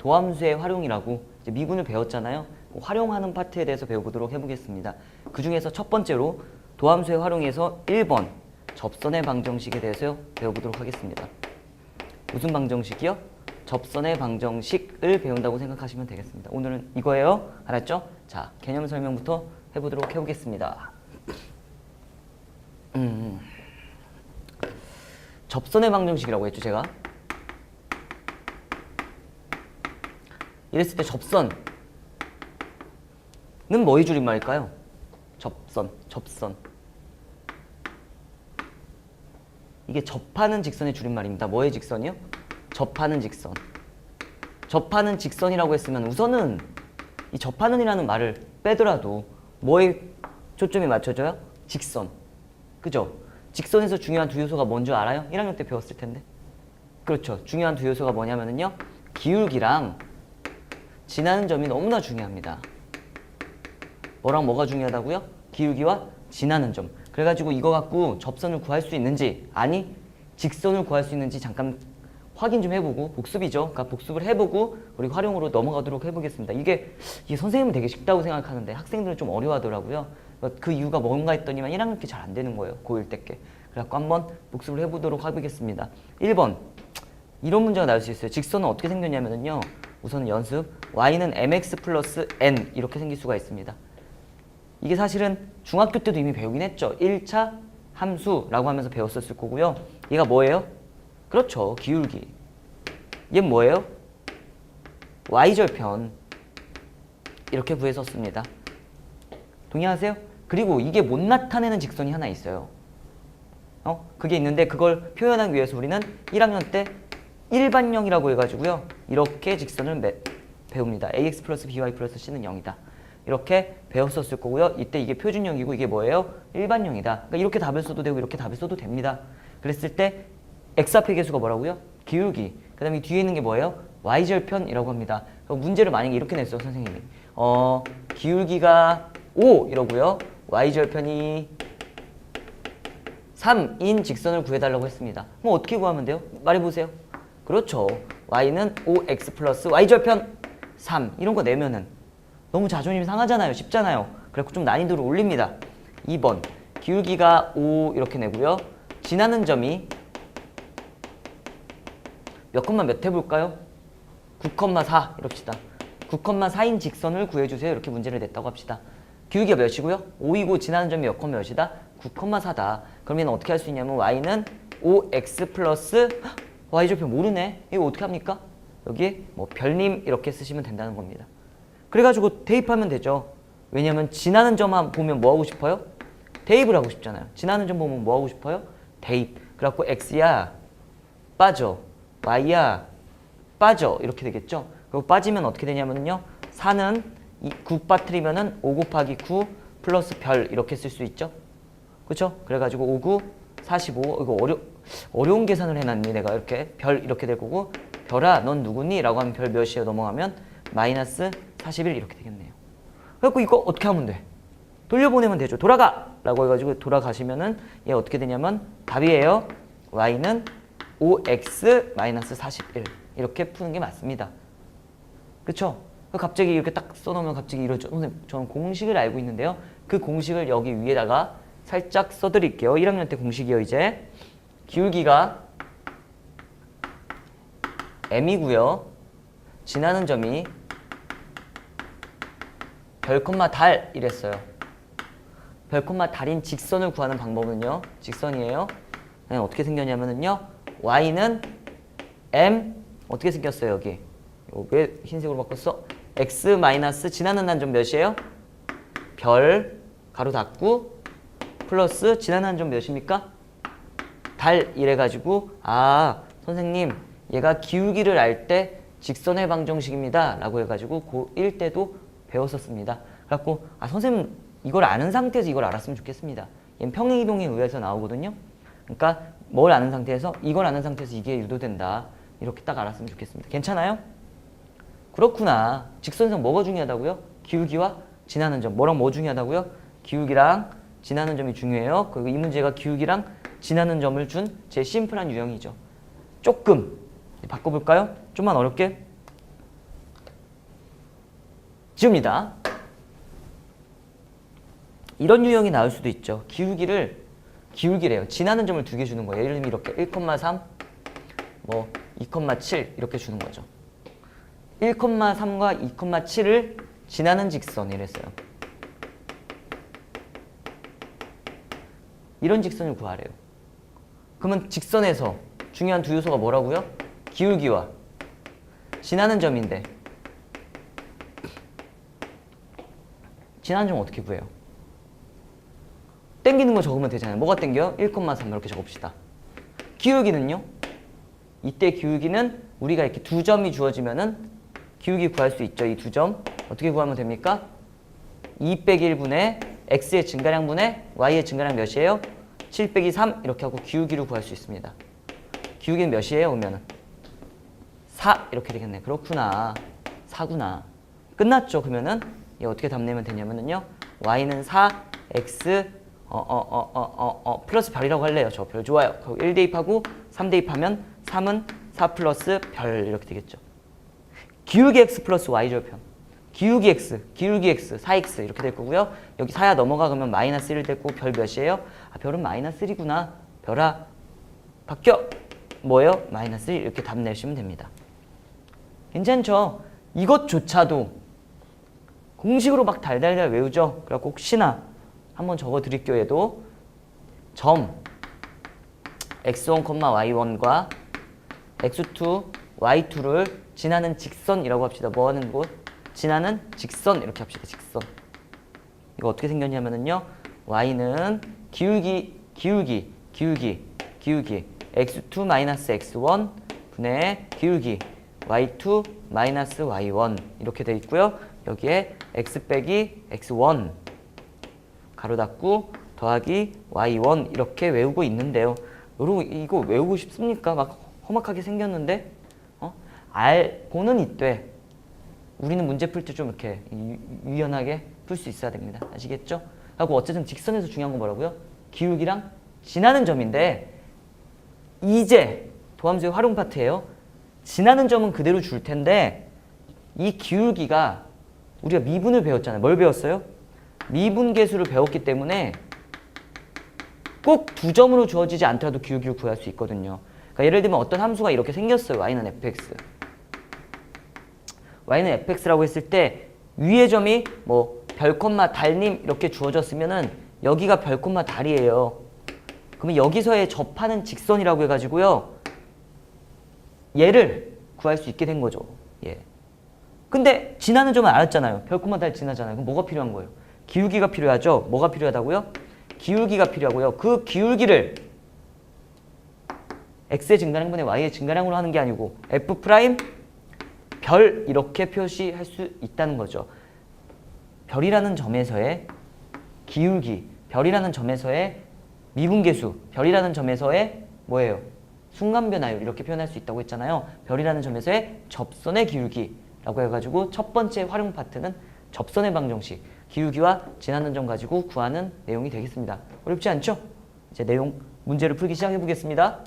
도함수의 활용이라고 이제 미분을 배웠잖아요. 활용하는 파트에 대해서 배워보도록 해보겠습니다. 그 중에서 첫 번째로 도함수의 활용에서 1번 접선의 방정식에 대해서 배워보도록 하겠습니다. 무슨 방정식이요? 접선의 방정식을 배운다고 생각하시면 되겠습니다. 오늘은 이거예요. 알았죠? 자, 개념 설명부터 해보도록 해보겠습니다. 접선의 방정식이라고 했죠, 제가. 이랬을 때 접선은 뭐의 줄임말일까요? 접선. 이게 접하는 직선의 줄임말입니다. 뭐의 직선이요? 접하는 직선. 접하는 직선이라고 했으면 우선은 이 접하는이라는 말을 빼더라도 뭐에 초점이 맞춰져요? 직선. 그죠? 직선에서 중요한 두 요소가 뭔 줄 알아요? 1학년 때 배웠을 텐데. 그렇죠. 중요한 두 요소가 뭐냐면요. 기울기랑 지나는 점이 너무나 중요합니다. 뭐랑 뭐가 중요하다고요? 기울기와 지나는 점. 그래가지고 이거 갖고 접선을 구할 수 있는지, 아니 직선을 구할 수 있는지 잠깐 확인 좀 해보고, 복습이죠. 그러니까 복습을 해보고 우리 활용으로 넘어가도록 해보겠습니다. 이게 선생님은 되게 쉽다고 생각하는데 학생들은 좀 어려워하더라고요. 그 이유가 뭔가 했더니만 1학년 때 잘 안 되는 거예요. 고1 때 게. 그래갖고 한번 복습을 해보도록 해보겠습니다. 1번 이런 문제가 나올 수 있어요. 직선은 어떻게 생겼냐면요. 우선은 연습 y는 mx 플러스 n 이렇게 생길 수가 있습니다. 이게 사실은 중학교 때도 이미 배우긴 했죠. 1차 함수라고 하면서 배웠었을 거고요. 얘가 뭐예요? 그렇죠. 기울기. 얘는 뭐예요? y절편. 이렇게 구했었습니다. 동의하세요? 그리고 이게 못 나타내는 직선이 하나 있어요. 그게 있는데 그걸 표현하기 위해서 우리는 1학년 때 일반형이라고 해가지고요. 이렇게 직선을 배웁니다. ax 플러스 by 플러스 c는 0이다. 이렇게 배웠었을 거고요. 이때 이게 표준형이고 이게 뭐예요? 일반형이다. 그러니까 이렇게 답을 써도 되고 이렇게 답을 써도 됩니다. 그랬을 때 x 앞의 개수가 뭐라고요? 기울기. 그 다음에 뒤에 있는 게 뭐예요? y절편이라고 합니다. 문제를 만약에 이렇게 냈어요, 선생님이. 기울기가 5 이러고요. y절편이 3인 직선을 구해달라고 했습니다. 그럼 어떻게 구하면 돼요? 말해보세요. 그렇죠. y는 5x 플러스 y절편 3 이런 거 내면은 너무 자존심 상하잖아요. 쉽잖아요. 그래서 좀 난이도를 올립니다. 2번 기울기가 5 이렇게 내고요. 지나는 점이 몇 컴마 몇 해볼까요? 9,4 이럽시다. 9,4인 직선을 구해주세요. 이렇게 문제를 냈다고 합시다. 기울기가 몇이고요? 5이고 지나는 점이 몇 컴마 몇이다? 9,4다. 그러면 어떻게 할 수 있냐면 y는 5x 플러스 y절편 모르네. 이거 어떻게 합니까? 여기 뭐 별님 이렇게 쓰시면 된다는 겁니다. 그래가지고 대입하면 되죠. 왜냐면 지나는 점만 보면 뭐 하고 싶어요? 대입을 하고 싶잖아요. 지나는 점 보면 뭐 하고 싶어요? 대입. 그래갖고 x야 빠져, y야 빠져 이렇게 되겠죠. 그리고 빠지면 어떻게 되냐면요. 4는 9 빠뜨리면은 5 곱하기 9 플러스 별 이렇게 쓸 수 있죠. 그렇죠? 그래가지고 5, 9, 45 이거 어려운 계산을 해놨니 내가 이렇게 별 이렇게 될 거고 별아 넌 누구니? 라고 하면 별 몇이에요? 넘어가면 마이너스 41 이렇게 되겠네요. 그래갖고 이거 어떻게 하면 돼? 돌려보내면 되죠. 돌아가! 라고 해가지고 돌아가시면은 얘 어떻게 되냐면 답이에요. y는 5x 마이너스 41 이렇게 푸는 게 맞습니다. 그쵸? 갑자기 이렇게 딱 써놓으면 갑자기 이러죠. 선생님 저는 공식을 알고 있는데요. 그 공식을 여기 위에다가 살짝 써드릴게요. 1학년 때 공식이요. 이제 기울기가 m이고요. 지나는 점이 별, 달 이랬어요. 별, 달인 직선을 구하는 방법은요. 직선이에요. 어떻게 생겼냐면요. y는 m 어떻게 생겼어요? 여기. 왜 흰색으로 바꿨어? x 마이너스 지나는 한 점 몇이에요? 별 가로 닫고 플러스 지나는 한 점 몇입니까? 달 이래가지고 선생님 얘가 기울기를 알 때 직선의 방정식입니다 라고 해가지고 고1 때도 배웠었습니다. 그래갖고 선생님 이걸 아는 상태에서 이걸 알았으면 좋겠습니다. 얘는 평행이동에 의해서 나오거든요. 그러니까 뭘 아는 상태에서 이걸 아는 상태에서 이게 유도된다. 이렇게 딱 알았으면 좋겠습니다. 괜찮아요? 그렇구나. 직선상 뭐가 중요하다고요? 기울기와 지나는 점. 뭐랑 뭐 중요하다고요? 기울기랑 지나는 점이 중요해요. 그리고 이 문제가 기울기랑 지나는 점을 준 제 심플한 유형이죠. 조금 바꿔볼까요? 좀만 어렵게. 지웁니다. 이런 유형이 나올 수도 있죠. 기울기래요. 지나는 점을 두 개 주는 거예요. 예를 들면 이렇게 1,3, 뭐 2,7 이렇게 주는 거죠. 1,3과 2,7을 지나는 직선 이랬어요. 이런 직선을 구하래요. 그러면 직선에서 중요한 두 요소가 뭐라고요? 기울기와 지나는 점인데 지나는 점 어떻게 구해요? 땡기는 거 적으면 되잖아요. 뭐가 땡겨요? 1,3 이렇게 적읍시다. 기울기는요? 이때 기울기는 우리가 이렇게 두 점이 주어지면은 기울기 구할 수 있죠. 이 두 점. 어떻게 구하면 됩니까? 2 빼기 1분의 x의 증가량분의 y의 증가량 몇이에요? 7 빼기 3 이렇게 하고 기울기를 구할 수 있습니다. 기울기는 몇이에요? 그러면은 4 이렇게 되겠네. 그렇구나. 4구나. 끝났죠. 그러면은 얘 어떻게 답 내면 되냐면은요. y는 4, x 플러스 별이라고 할래요. 저 별 좋아요. 1 대입하고 3 대입하면 3은 4 플러스 별 이렇게 되겠죠. 기울기 x 플러스 y 절편. 기울기 x 4x 이렇게 될 거고요. 여기 4야 넘어가 그러면 마이너스 1을 댔고 별 몇이에요? 아, 별은 마이너스 1이구나. 별아 바뀌어. 뭐예요? 마이너스 1 이렇게 답 내시면 됩니다. 괜찮죠? 이것조차도 공식으로 막 달달달 외우죠? 그래갖고 혹시나 한번 적어 드릴게요. 얘도 점 x1, y1과 x2, y2를 지나는 직선이라고 합시다. 뭐 하는 곳? 지나는 직선 이렇게 합시다. 직선. 이거 어떻게 생겼냐면은요. y는 기울기 x2 마이너스 x1 분의 기울기 y2 마이너스 y1 이렇게 돼 있고요. 여기에 x 빼기 x1 가로 닫고 더하기 y1 이렇게 외우고 있는데요. 여러분 이거 외우고 싶습니까? 막 험악하게 생겼는데 알고는 있되 우리는 문제 풀 때 좀 이렇게 유연하게 풀 수 있어야 됩니다. 아시겠죠? 하고 어쨌든 직선에서 중요한 건 뭐라고요? 기울기랑 지나는 점인데 이제 도함수의 활용 파트예요. 지나는 점은 그대로 줄 텐데 이 기울기가 우리가 미분을 배웠잖아요. 뭘 배웠어요? 미분계수를 배웠기 때문에 꼭 두 점으로 주어지지 않더라도 기울기를 구할 수 있거든요. 그러니까 예를 들면 어떤 함수가 이렇게 생겼어요. y는 fx. y는 fx라고 했을 때 위의 점이 뭐 별, 달님 이렇게 주어졌으면은 여기가 별, 달이에요. 그러면 여기서의 접하는 직선이라고 해가지고요. 얘를 구할 수 있게 된 거죠. 예. 근데 지나는 점은 알았잖아요. 별, 달 지나잖아요. 그럼 뭐가 필요한 거예요? 기울기가 필요하죠. 뭐가 필요하다고요? 기울기가 필요하고요. 그 기울기를 x의 증가량분의 y의 증가량으로 하는 게 아니고 f 프라임 별 이렇게 표시할 수 있다는 거죠. 별이라는 점에서의 기울기, 별이라는 점에서의 미분계수, 별이라는 점에서의 뭐예요? 순간변화율 이렇게 표현할 수 있다고 했잖아요. 별이라는 점에서의 접선의 기울기라고 해가지고 첫 번째 활용 파트는 접선의 방정식, 기울기와 지나는 점 가지고 구하는 내용이 되겠습니다. 어렵지 않죠? 이제 내용 문제를 풀기 시작해 보겠습니다.